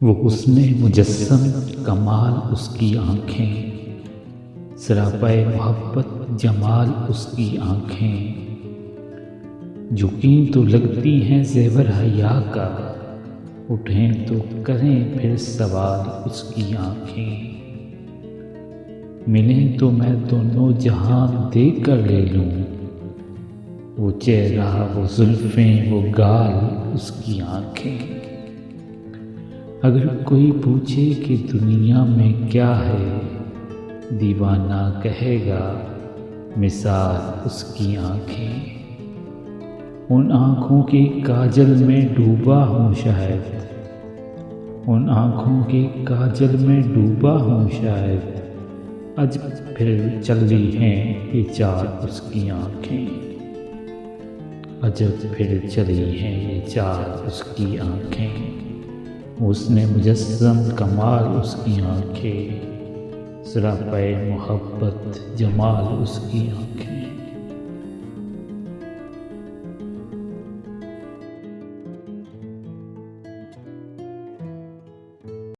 वो हुस्ने मुजस्सम कमाल उसकी आँखें, सरापाए मोहब्बत जमाल उसकी आँखें, झुकीं तो लगती हैं ज़ेवर हया का, उठें तो करें फिर सवाल उसकी आँखें। मिलें तो मैं दोनों जहान दे कर ले लूँ, वो चेहरा वो जुल्फ़ें वो गाल उसकी आँखें। अगर कोई पूछे कि दुनिया में क्या है, दीवाना कहेगा मिसाल उसकी आँखें। उन आँखों के काजल में डूबा हूँ शायद, उन आँखों के काजल में डूबा हूँ शायद, आज फिर चली हैं ये चार उसकी आँखें। अजब फिर चली हैं ये चार उसकी आँखें। उसने मुजस्सम कमाल उसकी आँखें, सरापाए मोहब्बत जमाल उसकी आँखें।